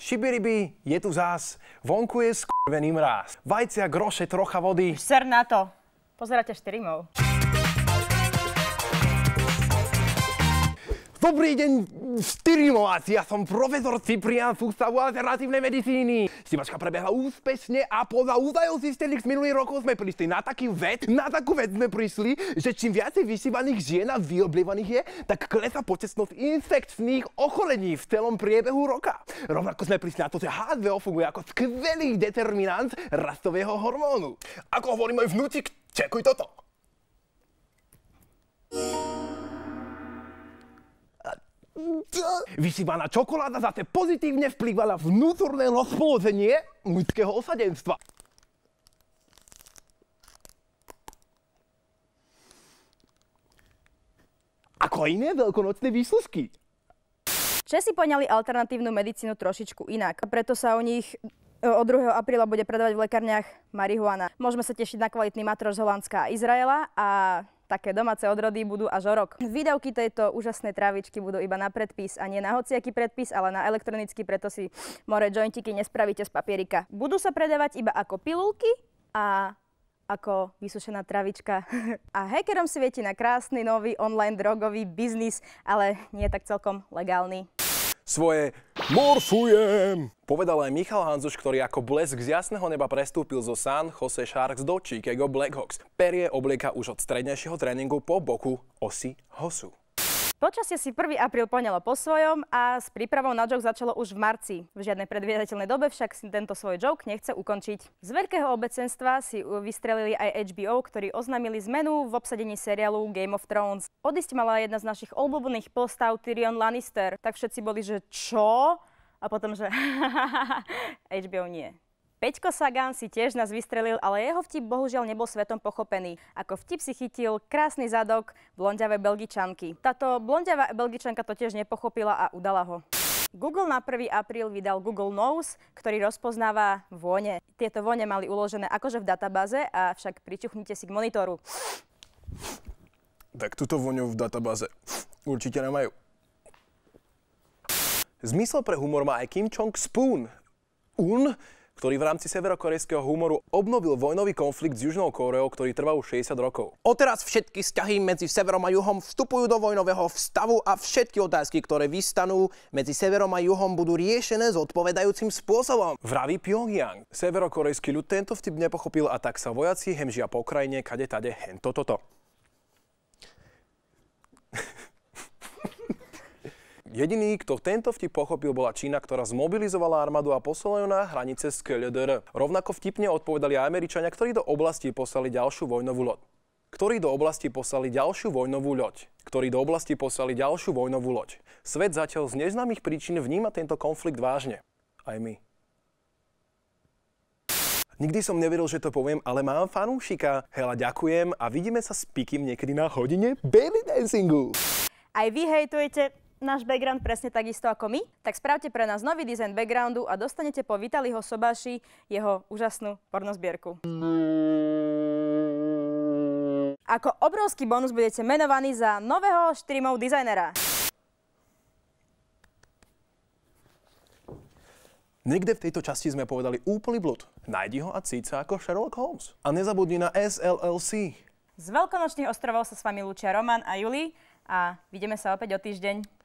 Šibiribi, je tu zás. Vonku je skurvený mráz. Vajcia, groše, trocha vody. Ser na to. Pozeráte 4 mov. Dobrý deň, styrilováci. Ja som profesor Ciprián z Ústavu alternatívnej medicíny. Stímačka prebehla úspešne a podľa údajov zistených z minulých rokov sme prišli na takú vec sme prišli, že čím viacej vyšívaných žien a vyoblievaných je, tak klesá početnosť infekčných ochorení v celom priebehu roka. Rovnako sme prišli na to, že H2O funguje ako skvelý determinant rastového hormónu. Ako hovorí môj vnúčik, čekuj toto. Vyšívaná čokoláda zase pozitívne vplývala vnútorné rozpoloženie ľudského osadenstva. Ako iné veľkonočné výslužky. Česi poňali alternatívnu medicínu trošičku inak. Preto sa u nich od 2. apríla bude predávať v lekárniach marihuana. Môžeme sa tešiť na kvalitný matroš z Holandska a Izraela a také domáce odrody budú až o rok. Výdavky tejto úžasnej trávičky budú iba na predpis a nie na hociaký predpis, ale na elektronický, preto si more jointiky nespravíte z papierika. Budú sa predávať iba ako pilulky a ako vysušená travička. A hackerom svieti na krásny nový online drogový biznis, ale nie tak celkom legálny. Svoje morfujem, povedal aj Michal Hanzuš, ktorý ako blesk z jasného neba prestúpil zo San Jose Sharks do Chicago Blackhawks. Perie oblieka už od strednejšieho tréningu po boku osy Hosu. Počasie si 1. apríl poňalo po svojom a s prípravou na joke začalo už v marci. V žiadnej predvídateľnej dobe však si tento svoj joke nechce ukončiť. Z veľkého obecenstva si vystrelili aj HBO, ktorí oznámili zmenu v obsadení seriálu Game of Thrones. Odísť mala jedna z našich obľúbených postav Tyrion Lannister. Tak všetci boli, že čo? A potom, že HBO nie. Peťko Sagan si tiež nás vystrelil, ale jeho vtip bohužiaľ nebol svetom pochopený. Ako vtip si chytil krásny zadok blondiavej Belgičanky. Táto blondiavá Belgičanka to tiež nepochopila a udala ho. Google na 1. apríl vydal Google Nose, ktorý rozpoznáva vône. Tieto vône mali uložené akože v databáze, avšak pričuchnite si k monitoru. Tak túto vôňu v databáze určite nemajú. Zmysel pre humor má aj Kim Jong-spoon, ktorý v rámci severokorejského humoru obnovil vojnový konflikt s Južnou Kóreou, ktorý trvá už 60 rokov. Odteraz všetky vzťahy medzi severom a juhom vstupujú do vojnového stavu a všetky otázky, ktoré vystanú medzi severom a juhom, budú riešené zodpovedajúcim spôsobom. Vraví Pyongyang. Severokorejský ľud tento vtip nepochopil a tak sa vojaci hemžia po krajine kade-tade hento toto. Jediný, kto tento vtip pochopil, bola Čína, ktorá zmobilizovala armádu a poslala ju na hranice s KLDR. Rovnako vtipne odpovedali aj Američania, ktorí do oblasti poslali ďalšiu vojnovú loď. Svet zatiaľ z neznámych príčin vníma tento konflikt vážne. Aj my. Nikdy som neveril, že to poviem, ale mám fanúšika. Hela, ďakujem a vidíme sa s Pikim niekedy na hodine belly dancingu. Aj vy hejtujete náš background presne takisto ako my, tak spravte pre nás nový dizajn backgroundu a dostanete po Vitaliho Sobáši jeho úžasnú pornozbierku. Ako obrovský bonus budete menovaní za nového streamov dizajnera. Niekde v tejto časti sme povedali úplný blud. Najdi ho a cíť sa ako Sherlock Holmes. A nezabudni na SLLC. Z Veľkonočných ostrovov sa s vami lúčia Roman a Juli a vidíme sa opäť o týždeň.